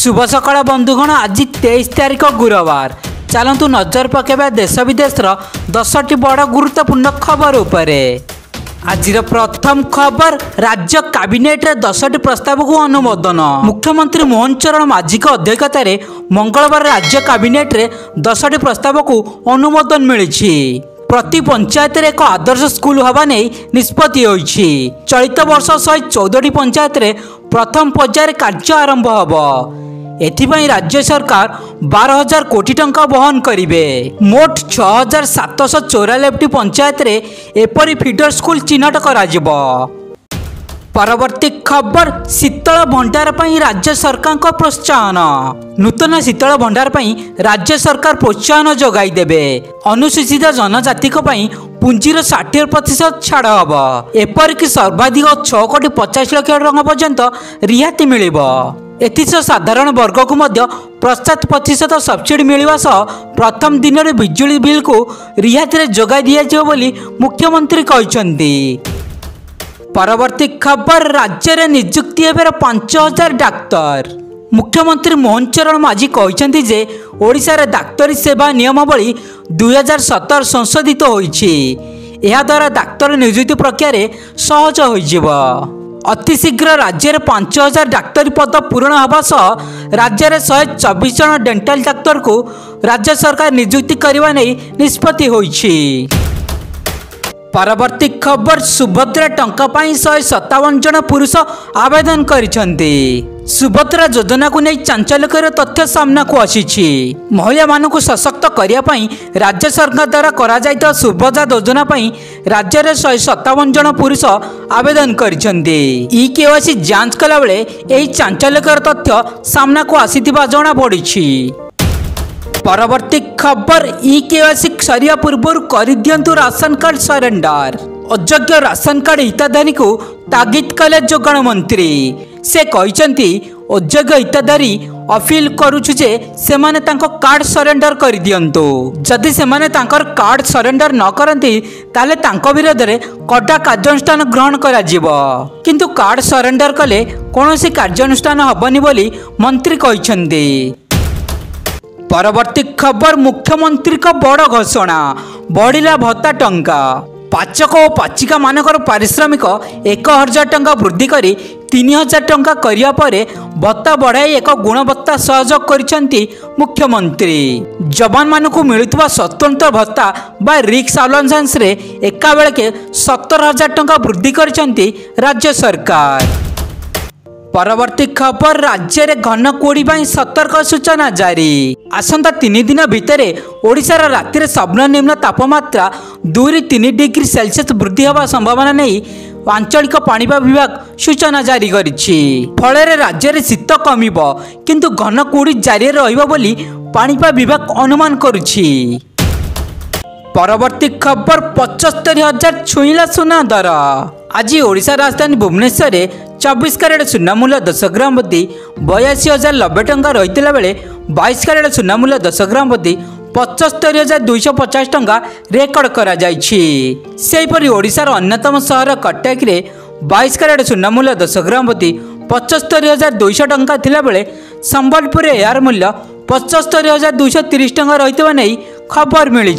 शुभ सकाळ बंधुगण। आज 23 तारिख गुरुवार। चलतु नजर पकेबा देश विदेशर 10टी बड़ गुरुत्वपूर्ण खबर उपरे। आज प्रथम खबर, राज्य कैबिनेट 10टी प्रस्ताव को अनुमोदन। मुख्यमंत्री मोहन चरण माझी अध्यक्षतार मंगलवार राज्य कैबिनेट 10टी प्रस्ताव को अनुमोदन मिली। प्रति पंचायत एक आदर्श स्कूल हवा नहीं निष्पत्ति होईछि। चलित वर्ष 114टी पंचायत प्रथम पर्यायर कार्य आरंभ होब। एथिपाई राज्य सरकार 12,000 कोटी टंका वहन करिवे। मोट 6,794टी पंचायत एपरी फीडर स्कूल चिन्हट कराजिबो। परवर्ती खबर, शीतल भंडार पर राज्य सरकार को प्रोत्साहन। नूतन शीतल भंडार पर राज्य सरकार प्रोत्साहन जोगाई देबे। अनुसूचित जनजाति पुंजीर 60% छाड़ हम। एपरिक सर्वाधिक 6 कोटी 50 लाख टंका पर्यंत रिहाती मिलिबो। एथिस साधारण वर्ग को 50% सब्सिडी मिलवा सह प्रथम दिन में बिजुली बिल को रिहाती जोगाई दिया बोली मुख्यमंत्री कहते। परवर्ती खबर, राज्य में नियुक्ति हेबर 5,000 डाक्तर। मुख्यमंत्री मोहन चरण माझी कहते जे ओडिशार डाक्तरी सेवा नियमावली 2017 संशोधित होईछि। यह द्वारा डाक्तर नियुक्ति प्रक्रिया सहज होइजिब। अतिशीघ्र राज्य में 5,000 डाक्तरी पद पूरण होगा सह राज्य में 124 जन डेंटाल डाक्तर को राज्य सरकार नियुक्ति करने नहीं निष्पत्ति होइछि। परवर्ती खबर, सुभद्रा टंका पाई 157 जन पुरुष आवेदन करिसेंती। सुभद्रा योजना को नहीं चांचल्यकर तथ्य सामना को आसीछि। महिला मानक सशक्त करने राज्य सरकार द्वारा करा जाइता सुभद्रा योजना पाई राज्य में 157 जन पुरुष आवेदन करिसेंती। ई केवाईसी जांच कला बेले एही चांचल्यकर तथ्य सामना को आसीथिबा जणा पड़िछि। परवर्ती खबर, ई केवाईसी सरिया पूर्व कर दियंतु राशन कार्ड सरेंडर। अयोग्य राशन कार्ड हिताधारी को तागिद कले जोगाण मंत्री। से कहते अयोग्य हिताधारी अपील करुछु जे सेमाने तांको कार्ड सरेंडर कर दियंतु। जदि सेमाने तांकर कार्ड सरेंडर न करंती ताले तांको विरोध रे कड़ा कार्यानुष्ठान ग्रहण करा जिवो। किंतु कार्ड सरेंडर कले कोनोसी कार्यानुष्ठान हबनी बोली मंत्री कहछन्ती। परवर्ती खबर, मुख्यमंत्री का बड़ घोषणा, बढ़िला भत्ता टंका। पाचक और पाचिका मानकर पारिश्रमिक 1,000 टंका वृद्धि करी 3,000 टंका करिया परे भत्ता बढ़ाई एक गुणवत्ता सहयोग करिसेंती मुख्यमंत्री। जवान मानकु मिलुवा स्वतंत्र भत्ता बा रिक्स अलाउंस रे एका बेलके 70,000 टंका वृद्धि करिसेंती राज्य सरकार। परवर्ती खबर, राज्य में घन कुड़ी सतर्क सूचना जारी। आसंता 3 दिन भितर ओडिशार रातिर सर्वनिम्न तापमात्रा 2-3 डिग्री सेल्सियस वृद्धि होगा संभावना नहीं आंचलिक पाणीपाग विभाग सूचना जारी करिछि। फଳରେ राज्य में शीत कमिबो किंतु घन कुड़ी जारी रहिबो बोली पाणीपाग विभाग अनुमान करुछि। परवर्ती खबर, 75,000 छुईला सुना दर। आज ओडिशा राजधानी भुवनेश्वर 24 कैरेट सुना मूल्य 10 ग्राम प्रति 82,090 टंका रही बेले 22 कैरेट सुना मूल्य 10 ग्राम प्रति 75,250 टंका रेकर्ड करा जाइछि। सेहीपरि ओडिशार अन्यतम सहर कटक रे 22 कैरेट सुना मूल्य 10 ग्राम प्रति 75,200 टंका थिला बेले संबलपुर यार मूल्य 75,230 टंका रही खबर मिली।